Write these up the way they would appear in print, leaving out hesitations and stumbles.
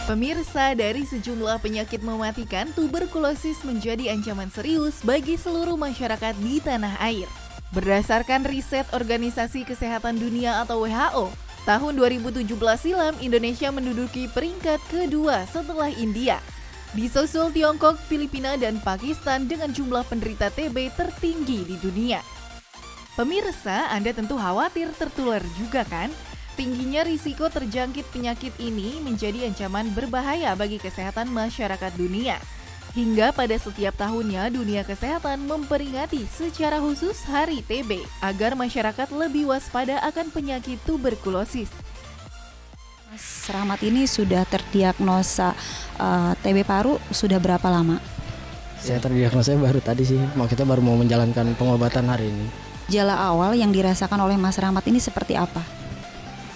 Pemirsa, dari sejumlah penyakit mematikan, tuberkulosis menjadi ancaman serius bagi seluruh masyarakat di tanah air. Berdasarkan riset Organisasi Kesehatan Dunia atau WHO, tahun 2017 silam Indonesia menduduki peringkat kedua setelah India. Disusul Tiongkok, Filipina, dan Pakistan dengan jumlah penderita TB tertinggi di dunia. Pemirsa, Anda tentu khawatir tertular juga kan? Tingginya risiko terjangkit penyakit ini menjadi ancaman berbahaya bagi kesehatan masyarakat dunia. Hingga pada setiap tahunnya, dunia kesehatan memperingati secara khusus Hari TB agar masyarakat lebih waspada akan penyakit tuberkulosis. Mas Rahmat ini sudah terdiagnosa TB paru sudah berapa lama? Saya terdiagnosa baru tadi sih, kita baru mau menjalankan pengobatan hari ini. Gejala awal yang dirasakan oleh Mas Rahmat ini seperti apa?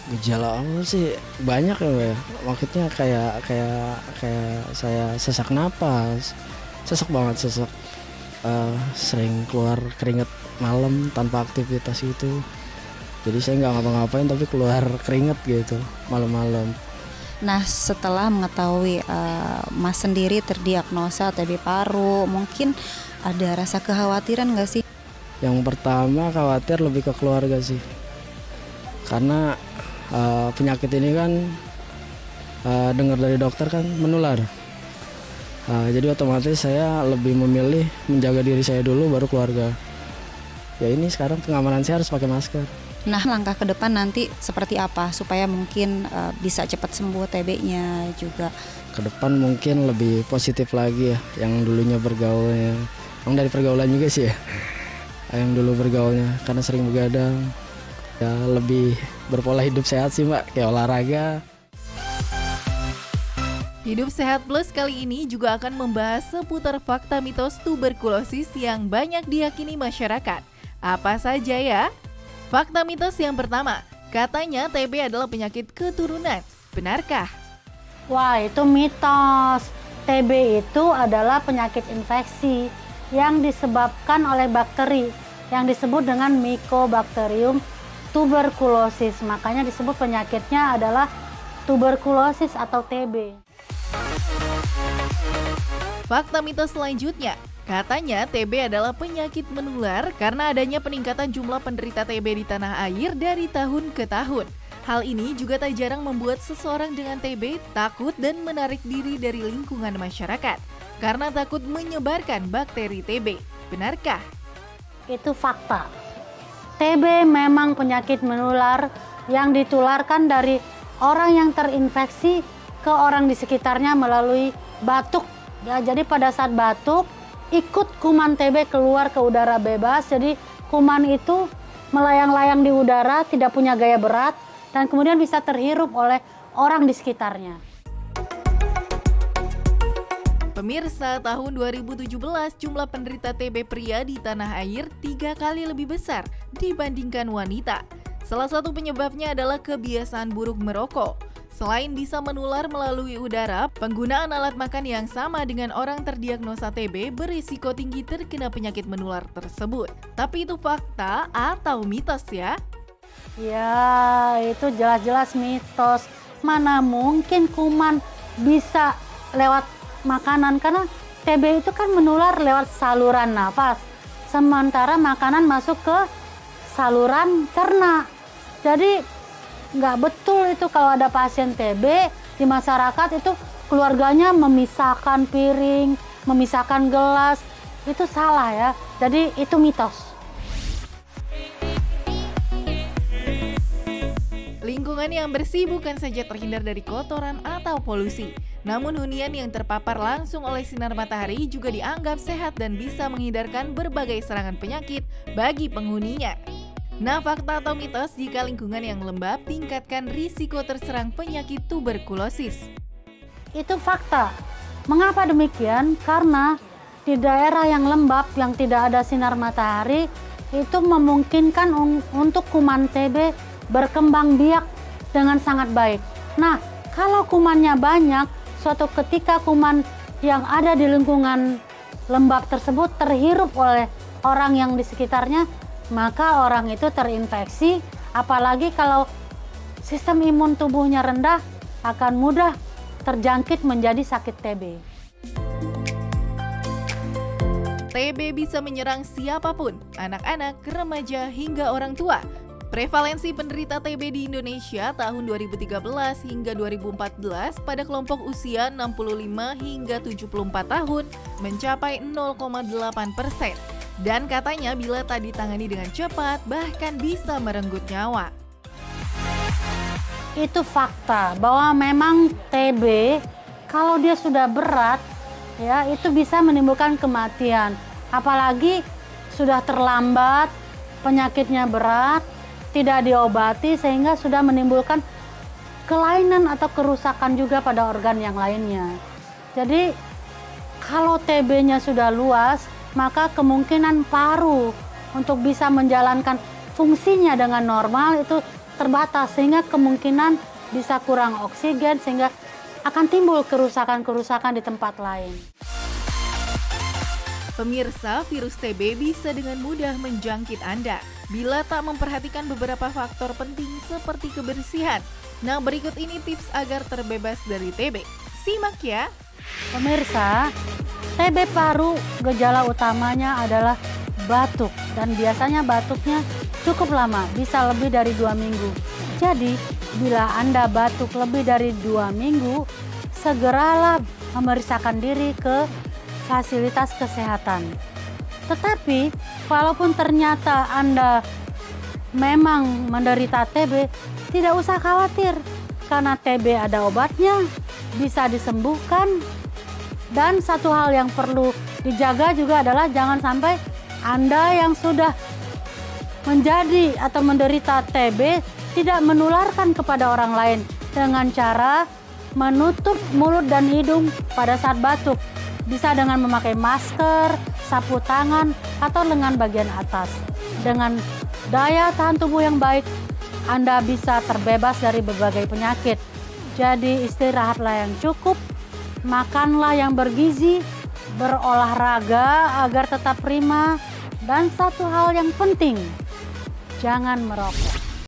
Gejala awal sih banyak ya, maksudnya kayak saya sesak napas, sesak banget, sering keluar keringat malam tanpa aktivitas itu. Jadi saya nggak ngapa-ngapain tapi keluar keringat gitu malam-malam. Nah, setelah mengetahui Mas sendiri terdiagnosa TB paru, mungkin ada rasa kekhawatiran nggak sih? Yang pertama khawatir lebih ke keluarga sih, karena penyakit ini kan dengar dari dokter kan menular. Jadi otomatis saya lebih memilih menjaga diri saya dulu baru keluarga. Ya ini sekarang pengamanan saya harus pakai masker. Nah, langkah ke depan nanti seperti apa supaya mungkin bisa cepat sembuh TB-nya juga? Ke depan mungkin lebih positif lagi ya, yang dulunya bergaulnya. Dari pergaulan juga sih ya. Yang dulu bergaulnya karena sering begadang. Ya lebih berpola hidup sehat sih Mbak, kayak olahraga. Hidup Sehat Plus kali ini juga akan membahas seputar fakta mitos tuberkulosis yang banyak diyakini masyarakat. Apa saja ya? Fakta mitos yang pertama, katanya TB adalah penyakit keturunan. Benarkah? Wah, itu mitos. TB itu adalah penyakit infeksi yang disebabkan oleh bakteri yang disebut dengan Mycobacterium tuberkulosis. Makanya disebut penyakitnya adalah tuberkulosis atau TB. Fakta mitos selanjutnya, katanya TB adalah penyakit menular karena adanya peningkatan jumlah penderita TB di tanah air dari tahun ke tahun. Hal ini juga tak jarang membuat seseorang dengan TB takut dan menarik diri dari lingkungan masyarakat karena takut menyebarkan bakteri TB. Benarkah? Itu fakta. TB memang penyakit menular yang ditularkan dari orang yang terinfeksi ke orang di sekitarnya melalui batuk. Ya, jadi pada saat batuk, ikut kuman TB keluar ke udara bebas. Jadi kuman itu melayang-layang di udara, tidak punya gaya berat, dan kemudian bisa terhirup oleh orang di sekitarnya. Pemirsa, tahun 2017 jumlah penderita TB pria di tanah air 3 kali lebih besar dibandingkan wanita. Salah satu penyebabnya adalah kebiasaan buruk merokok. Selain bisa menular melalui udara, penggunaan alat makan yang sama dengan orang terdiagnosa TB berisiko tinggi terkena penyakit menular tersebut. Tapi itu fakta atau mitos ya? Ya, itu jelas-jelas mitos. Mana mungkin kuman bisa lewat makanan, karena TB itu kan menular lewat saluran nafas, sementara makanan masuk ke saluran cerna. Jadi nggak betul itu kalau ada pasien TB di masyarakat itu keluarganya memisahkan piring, memisahkan gelas, itu salah ya. Jadi itu mitos. Lingkungan yang bersih bukan saja terhindar dari kotoran atau polusi, namun hunian yang terpapar langsung oleh sinar matahari juga dianggap sehat dan bisa menghindarkan berbagai serangan penyakit bagi penghuninya. Nah, fakta atau mitos jika lingkungan yang lembab tingkatkan risiko terserang penyakit tuberkulosis? Itu fakta. Mengapa demikian? Karena di daerah yang lembab yang tidak ada sinar matahari itu memungkinkan untuk kuman TB berkembang biak dengan sangat baik. Nah, kalau kumannya banyak, suatu ketika kuman yang ada di lingkungan lembab tersebut terhirup oleh orang yang di sekitarnya, maka orang itu terinfeksi. Apalagi kalau sistem imun tubuhnya rendah, akan mudah terjangkit menjadi sakit TB. TB bisa menyerang siapapun, anak-anak, remaja, hingga orang tua. Prevalensi penderita TB di Indonesia tahun 2013 hingga 2014 pada kelompok usia 65 hingga 74 tahun mencapai 0,8%. Dan katanya bila tak ditangani dengan cepat bahkan bisa merenggut nyawa. Itu fakta bahwa memang TB kalau dia sudah berat ya itu bisa menimbulkan kematian. Apalagi sudah terlambat, penyakitnya berat, tidak diobati sehingga sudah menimbulkan kelainan atau kerusakan juga pada organ yang lainnya. Jadi kalau TB-nya sudah luas, maka kemungkinan paru untuk bisa menjalankan fungsinya dengan normal itu terbatas sehingga kemungkinan bisa kurang oksigen sehingga akan timbul kerusakan-kerusakan di tempat lain. Pemirsa, virus TB bisa dengan mudah menjangkit Anda bila tak memperhatikan beberapa faktor penting seperti kebersihan. Nah, berikut ini tips agar terbebas dari TB. Simak ya. Pemirsa, TB paru gejala utamanya adalah batuk dan biasanya batuknya cukup lama, bisa lebih dari 2 minggu. Jadi, bila Anda batuk lebih dari 2 minggu, segeralah memeriksakan diri ke fasilitas kesehatan. Tetapi, walaupun ternyata Anda memang menderita TB, tidak usah khawatir karena TB ada obatnya, bisa disembuhkan. Dan satu hal yang perlu dijaga juga adalah jangan sampai Anda yang sudah menjadi atau menderita TB tidak menularkan kepada orang lain dengan cara menutup mulut dan hidung pada saat batuk. Bisa dengan memakai masker, sapu tangan, atau lengan bagian atas. Dengan daya tahan tubuh yang baik, Anda bisa terbebas dari berbagai penyakit. Jadi istirahatlah yang cukup, makanlah yang bergizi, berolahraga agar tetap prima, dan satu hal yang penting, jangan merokok.